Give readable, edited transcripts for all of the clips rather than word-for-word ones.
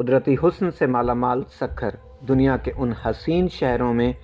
कुदरती हुस्न से मालामाल सक्खर दुनिया के उन हसीन शहरों में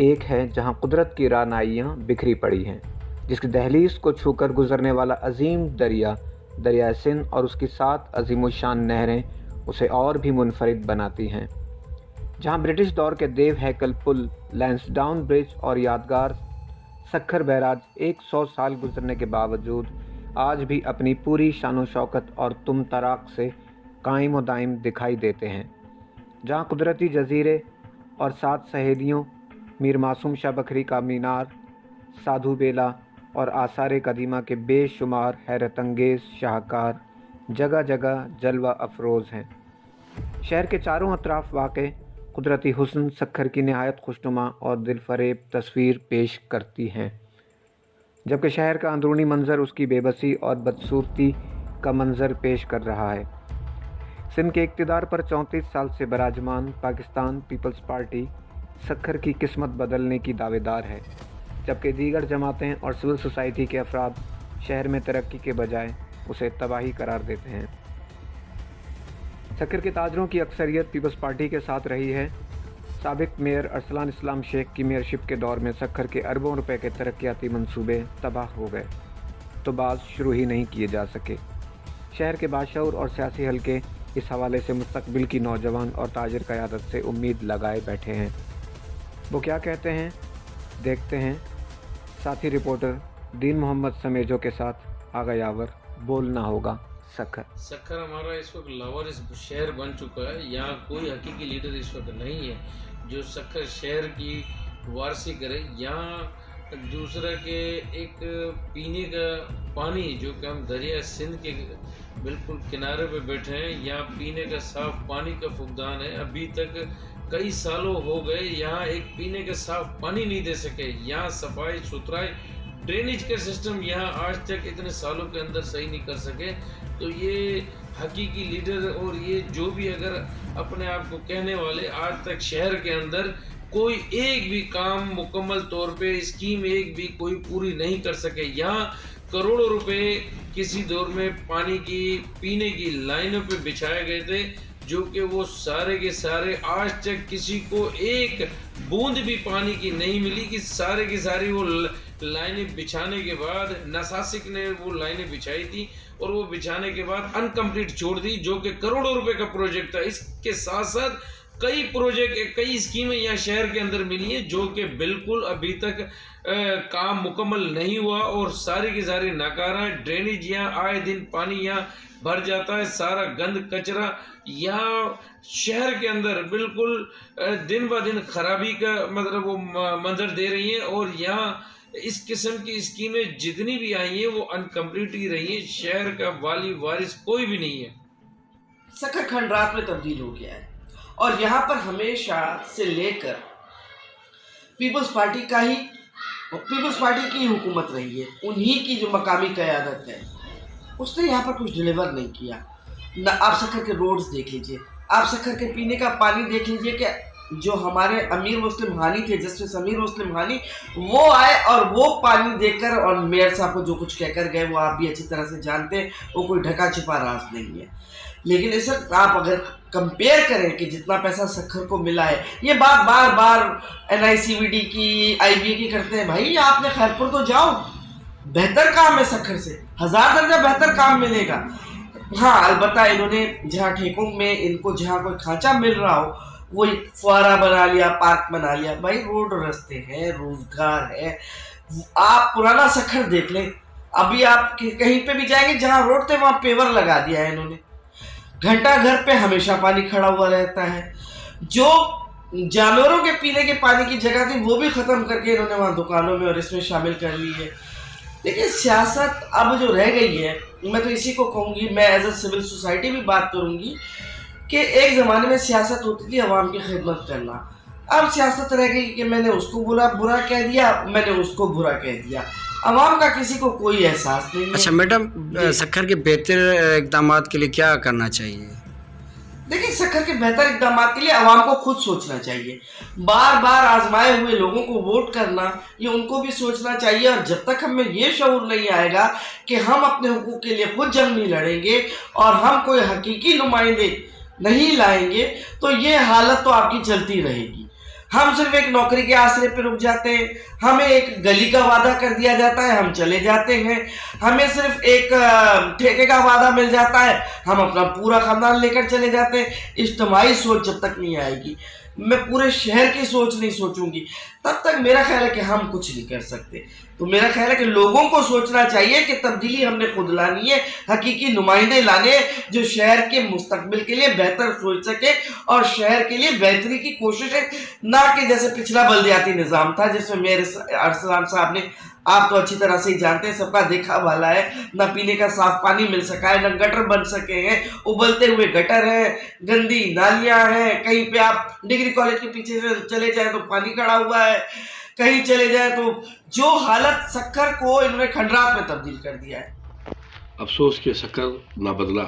एक है जहां कुदरत की रानाइयाँ बिखरी पड़ी हैं, जिसकी दहलीज को छूकर गुजरने वाला अजीम दरिया सिंध और उसकी 7 अजीमुशान नहरें उसे और भी मुनफरिद बनाती हैं। जहां ब्रिटिश दौर के देव हैकल पुल, लैंसडाउन ब्रिज और यादगार सक्खर बैराज 100 साल गुजरने के बावजूद आज भी अपनी पूरी शानो शौकत और तुम तराक से कायम व दायम दिखाई देते हैं। जहां कुदरती जजीरे और 7 सहेलियों, मीर मासूम शाह बखरी का मीनार, साधु बेला और आसार कदीमा के बेशुमार हैरत अंगेज़ शाहकार जगह जगह जलवा अफरोज़ हैं। शहर के चारों अतराफ वाक़े कुदरती हुस्न सक्खर की नहायत खुशनुमा और दिलफरेब तस्वीर पेश करती हैं, जबकि शहर का अंदरूनी मंज़र उसकी बेबसी और बदसूरती का मंज़र पेश कर रहा है। सिंध के इक़्तिदार पर 34 साल से बराजमान पाकिस्तान पीपल्स पार्टी सक्खर की किस्मत बदलने की दावेदार है, जबकि दीगर जमातें और सिविल सोसाइटी के अफराद शहर में तरक्की के बजाय उसे तबाही करार देते हैं। सक्खर के ताजरों की अक्सरियत पीपल्स पार्टी के साथ रही है। साबिक मेयर अरसलान इस्लाम शेख की मेयरशिप के दौर में सक्खर के अरबों रुपए के तरक्याती मंसूबे तबाह हो गए तो बाज़ शुरू ही नहीं किए जा सके। शहर के बाशऊर और सियासी हल्के इस हवाले से मुस्तकबिल की नौजवान और ताजिर क़यादत से उम्मीद लगाए बैठे हैं। वो क्या कहते हैं, देखते हैं। साथी रिपोर्टर दीन मोहम्मद समेजो के साथ आगा यावर, बोलना होगा सक्खर हमारा इस वक्त लावारिस शहर बन चुका है। यहाँ कोई हकीकी लीडर इस वक्त नहीं है जो सक्खर शहर की वारसी करे। यहाँ दूसरा के एक पीने का पानी, जो कि हम दरिया सिंध के बिल्कुल किनारे पे बैठे हैं, यहाँ पीने का साफ पानी का फुकदान है। अभी तक कई सालों हो गए यहाँ एक पीने का साफ पानी नहीं दे सके। यहाँ सफाई सुथराई ड्रेनेज का सिस्टम यहाँ आज तक इतने सालों के अंदर सही नहीं कर सके। तो ये हकीकी लीडर और ये जो भी अगर अपने आप को कहने वाले आज तक शहर के अंदर कोई एक भी काम मुकम्मल तौर पे स्कीम एक भी कोई पूरी नहीं कर सके। यहाँ करोड़ों रुपए किसी दौर में पानी की पीने की लाइनों पे बिछाए गए थे, जो कि वो सारे के सारे आज तक किसी को एक बूंद भी पानी की नहीं मिली कि सारे की सारी वो लाइनें बिछाने के बाद नसासिक ने वो लाइनें बिछाई थी और वो बिछाने के बाद अनकम्प्लीट छोड़ दी, जो कि करोड़ों रुपए का प्रोजेक्ट था। इसके साथ साथ कई प्रोजेक्ट, कई स्कीमें यहाँ शहर के अंदर मिली हैं जो कि बिल्कुल अभी तक काम मुकम्मल नहीं हुआ और सारी की सारी नाकारा। ड्रेनेज यहाँ आए दिन पानी यहाँ भर जाता है, सारा गंद कचरा यहाँ शहर के अंदर बिल्कुल दिन ब दिन खराबी का मतलब वो मंजर दे रही हैं। और यहाँ इस किस्म की स्कीमें जितनी भी आई हैं वो अनकम्प्लीट ही रही हैं। शहर का वाली वारिस कोई भी नहीं है। सक्खर खंड रात में तब्दील हो गया है और यहाँ पर हमेशा से लेकर पीपल्स पार्टी की हुकूमत रही है। उन्हीं की जो मकामी क़यादत है उसने यहाँ पर कुछ डिलीवर नहीं किया। ना आप सक्खर के रोड्स देख लीजिए, आप सक्खर के पीने का पानी देख लीजिए कि जो हमारे अमीर मुस्लिम हानी थे, जस्टिस अमीर मुस्लिम हानी, वो आए और वो पानी देकर और मेयर साहब को जो कुछ कहकर गए वो आप भी अच्छी तरह से जानते हैं, वो कोई ढका छिपा राज नहीं है। लेकिन इस वक्त आप अगर कंपेयर करें कि जितना पैसा सक्खर को मिला है, ये बात बार बार NICVD की, IBA की करते हैं। भाई आपने खैरपुर तो जाओ, बेहतर काम है सक्खर से, 1000 दर्जा बेहतर काम मिलेगा। हाँ, अलबत्ता इन्होंने जहाँ ठेकों में इनको जहाँ कोई खांचा मिल रहा हो वो फुआरा बना लिया, पार्क बना लिया। भाई रोड रास्ते हैं, रोजगार है। आप पुराना सक्खर देख लें, अभी आप कहीं पे भी जाएंगे जहाँ रोड थे वहाँ पेवर लगा दिया है इन्होंने। घंटा घर पे हमेशा पानी खड़ा हुआ रहता है। जो जानवरों के पीने के पानी की जगह थी वो भी ख़त्म करके इन्होंने वहाँ दुकानों में और इसमें शामिल कर ली है। लेकिन सियासत अब जो रह गई है, मैं तो इसी को कहूँगी, मैं एज अ सिविल सोसाइटी भी बात करूँगी कि एक ज़माने में सियासत होती थी अवाम की खिदमत करना। अब सियासत रह गई कि मैंने उसको बुरा कह दिया, मैंने उसको बुरा कह दिया। अवाम का किसी को कोई एहसास नहीं है। अच्छा मैडम, सक्खर के बेहतर इक़दामात के लिए क्या करना चाहिए? देखिए, सक्खर के बेहतर इक़दाम के लिए अवाम को खुद सोचना चाहिए। बार बार आजमाए हुए लोगों को वोट करना, ये उनको भी सोचना चाहिए। और जब तक हमें ये शऊर नहीं आएगा कि हम अपने हुकूक के लिए खुद जंग नहीं लड़ेंगे और हम कोई हकीकी नुमाइंदे نہیں لائیں گے تو یہ حالت تو آپ کی چلتی رہے گی. ہم صرف ایک نوکری کے آسرے پہ رک جاتے ہیں, ہمیں ایک گلی کا وعدہ کر دیا جاتا ہے, ہم چلے جاتے ہیں. ہمیں صرف ایک ٹھیکے کا وعدہ مل جاتا ہے, ہم اپنا پورا خاندان لے کر چلے جاتے ہیں. اجتماعی سوچ جب تک نہیں آئے گی, میں پورے شہر کی سوچ نہیں سوچوں گی, تب تک میرا خیال ہے کہ ہم کچھ نہیں کر سکتے. تو میرا خیال ہے کہ لوگوں کو سوچنا چاہیے کہ تبدیلی ہم نے خود لانی ہے, حقیقی نمائندے لانے جو شہر کے مستقبل کے لیے بہتر سوچ سکے اور شہر کے لیے بہتری کی کوششیں, نہ کہ جیسے پچھلا بلدیاتی نظام تھا جس میں میئر ارسلان صاحب نے, آپ تو اچھی طرح سے ہی جانتے ہیں, سب کا دیکھا بھالا ہے, نہ پینے کا صاف پانی مل سکا ہے, نہ گٹر بن سکے ہیں, ابلتے ہوئے گٹر ہیں, گندی نالیاں ہیں. کہیں پہ آپ ڈگری کالج کے پیچھے سے چلے جائیں تو پانی کھڑا ہوا ہے, کہیں چلے جائیں تو جو حالت سکھر کو انہوں نے کھنڈرات میں تبدیل کر دیا ہے. افسوس کہ سکھر نہ بدلا,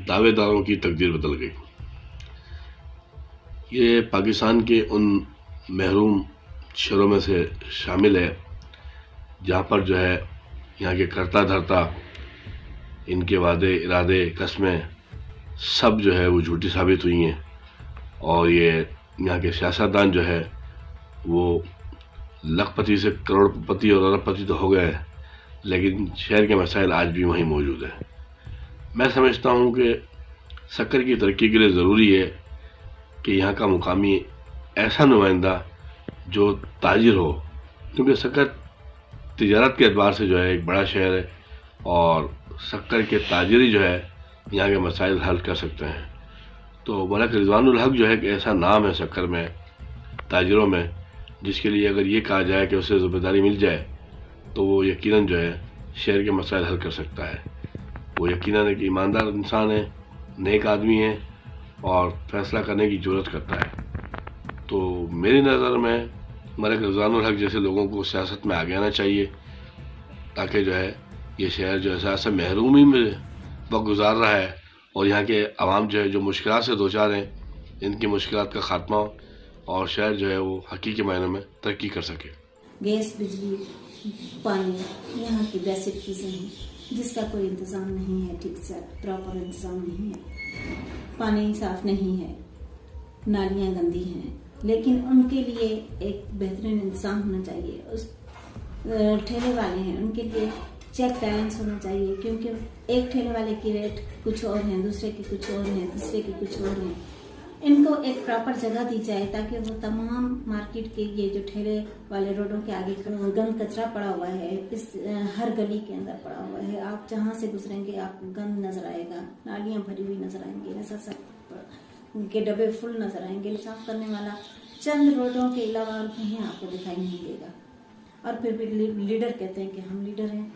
دعوے داروں کی تقدیر بدل گئی. یہ پاکستان کے ان محروم شہروں میں سے شامل ہے جہاں پر جو ہے یہاں کے کرتا دھرتا, ان کے وعدے ارادے قسمیں سب جو ہے وہ جھوٹی ثابت ہوئی ہیں, اور یہ یہاں کے سیاستدان جو ہے وہ لاکھ پتی سے کروڑ پتی اور ارب پتی تو ہو گئے, لیکن شہر کے مسائل آج بھی وہیں موجود ہیں. میں سمجھتا ہوں کہ سکر کی ترقی کے لیے ضروری ہے کہ یہاں کا مقامی ایسا نمائندہ جو تاجر ہو, کیونکہ سکر تجارت کے اعتبار سے جو ہے ایک بڑا شہر ہے, اور سکر کے تاجری جو ہے یہاں کے مسائل حل کر سکتے ہیں. تو ملک رضوان الحق جو ہے ایک ایسا نام ہے سکر میں تاجروں میں, جس کے لیے اگر یہ کہا جائے کہ اسے ذمہ داری مل جائے تو وہ یقیناً جو ہے شہر کے مسائل حل کر سکتا ہے. وہ یقیناً ایک ایماندار انسان ہے, نیک آدمی ہے, اور فیصلہ کرنے کی جرات کرتا ہے. تو میری نظر میں ملک رضوان الحق جیسے لوگوں کو سیاست میں آگے آنا چاہیے, تاکہ جو ہے یہ شہر جو ایسا محرومی میں وقت گزار رہا ہے, اور یہاں کے عوام جو ہے جو مشکلات سے دوچار ہیں, ان کی مشکلات کا خاتمہ ہو, اور شہر جو ہے وہ حقیقی معنوں میں ترقی کر سکے. گیس, بجلی, پانی یہاں کی بیسک چیزیں ہیں جس کا کوئی انتظام نہیں ہے, ٹھیک سے پراپر انتظام نہیں ہے. پانی صاف نہیں ہے, نالیاں گندی ہیں, لیکن ان کے لیے ایک بہترین انتظام ہونا چاہیے. اس ٹھیلے والے ہیں ان کے لیے چیک بیلنس ہونا چاہیے, کیونکہ ایک ٹھیلے والے کی ریٹ کچھ اور ہیں, دوسرے کی کچھ اور ہیں, تیسرے کی کچھ اور ہیں. ان کو ایک پراپر جگہ دی جائے تاکہ وہ تمام مارکیٹ کے یہ جو ٹھیلے والے روڈوں کے آگے گند کچرا پڑا ہوا ہے, اس ہر گلی کے اندر پڑا ہوا ہے, آپ جہاں سے گزریں گے آپ کو گند نظر آئے گا, نالیاں بھری ہوئی نظر آئیں گے, ایسا سب کے ڈبے فل نظر آئیں گے. صاف کرنے والا چند روڈوں کے علاوہ اور کہیں آپ کو دکھائی نہیں دے گا. اور پھر بھی لیڈر کہتے ہیں کہ ہم لیڈر ہیں.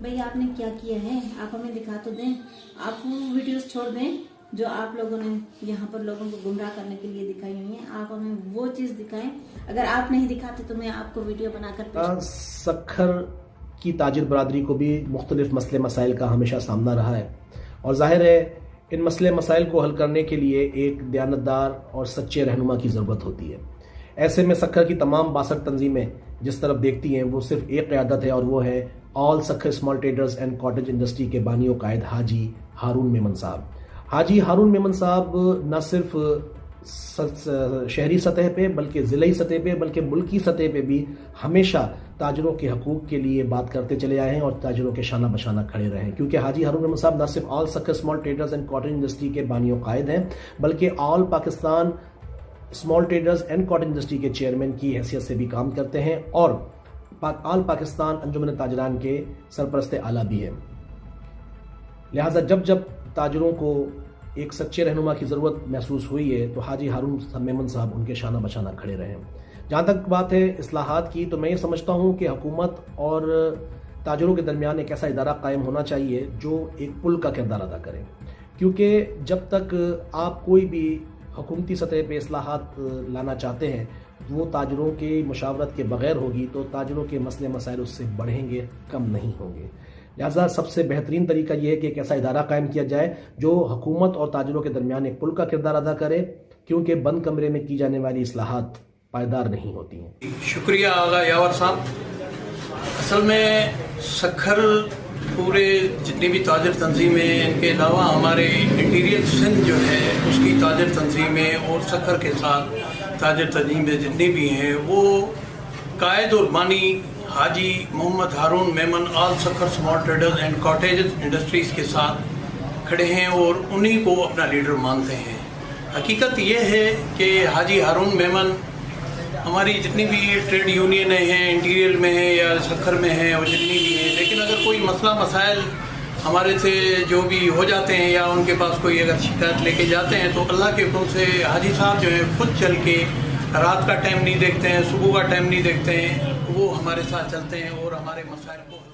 بھئی آپ نے کیا کیا ہے, آپ ہمیں دکھا تو دیں. آپ وہ ویڈیوز چھوڑ دیں جو آپ لوگوں نے یہاں پر لوگوں کو گمراہ کرنے کے لیے دکھائی ہوئی ہیں. آپ ہمیں وہ چیز دکھائیں. اگر آپ نہیں دکھاتے تو میں آپ کو ویڈیو بنا کر سکھر کی تاجر برادری کو بھی مختلف مسئلے مسائل کا ہمیشہ سامنا رہا ہے, اور ظاہر ہے ان مسئلے مسائل کو حل کرنے کے لیے ایک دیانتدار اور سچے رہنما کی ضرورت ہوتی ہے. ایسے میں سکھر کی تمام 62 تنظیمیں جس طرف دیکھتی ہیں وہ صرف ایک قیادت ہے, اور وہ ہے all Sukkur small traders and cottage industry کے بانی و قائد حاجی ہارون میمن صاحب. حاجی ہارون میمن صاحب نہ صرف شہری سطح پہ بلکہ ضلعی سطح پہ بلکہ ملکی سطح پہ بھی ہمیشہ تاجروں کے حقوق کے لیے بات کرتے چلے آئے ہیں اور تاجروں کے شانہ بشانہ کھڑے رہے ہیں. کیونکہ حاجی ہارون میمن صاحب نہ صرف all Sukkur small traders and cottage industry کے بانی و قائد ہیں بلکہ all Pakistan small traders and cottage industry کے چیئرمین کی حیثیت سے بھی کام کرتے ہیں, اور آل پاکستان انجمن تاجران کے سرپرست اعلیٰ بھی ہیں. لہٰذا جب تاجروں کو ایک سچے رہنما کی ضرورت محسوس ہوئی ہے تو حاجی ہارون میمن صاحب ان کے شانہ بشانہ کھڑے رہے. جہاں تک بات ہے اصلاحات کی, تو میں یہ سمجھتا ہوں کہ حکومت اور تاجروں کے درمیان ایک ایسا ادارہ قائم ہونا چاہیے جو ایک پل کا کردار ادا کرے, کیونکہ جب تک آپ کوئی بھی حکومتی سطح پہ اصلاحات لانا چاہتے ہیں وہ تاجروں کی مشاورت کے بغیر ہوگی تو تاجروں کے مسئلے مسائل اس سے بڑھیں گے, کم نہیں ہوں گے. لہٰذا سب سے بہترین طریقہ یہ ہے کہ ایک ایسا ادارہ قائم کیا جائے جو حکومت اور تاجروں کے درمیان ایک پل کا کردار ادا کرے, کیونکہ بند کمرے میں کی جانے والی اصلاحات پائیدار نہیں ہوتی ہیں. شکریہ آغا یاور صاحب. اصل میں سکھر पूरे जितनी भी ताजर तंजीमें, इनके अलावा हमारे इंटीरियर सिंध जो है उसकी ताजर तंजीमें और सखर के साथ ताजर तंजीमें जितनी भी हैं वो कायद और बानी Haji Mohammad Haroon Memon all Sukkur small traders and cottage industries के साथ खड़े हैं और उन्हीं को अपना लीडर मानते हैं। हकीकत ये है कि हाजी हारून मेमन हमारी जितनी भी ट्रेड यूनियनें हैं, इंटीरियर में हैं या सखर में हैं और जितनी भी हैं, लेकिन अगर कोई मसला मसाइल हमारे से जो भी हो जाते हैं या उनके पास कोई अगर शिकायत लेके जाते हैं तो अल्लाह के हुक्म से हाजी साहब जो है खुद चल के रात का टाइम नहीं देखते हैं, सुबह का टाइम नहीं देखते हैं, वो हमारे साथ चलते हैं और हमारे मसाइल को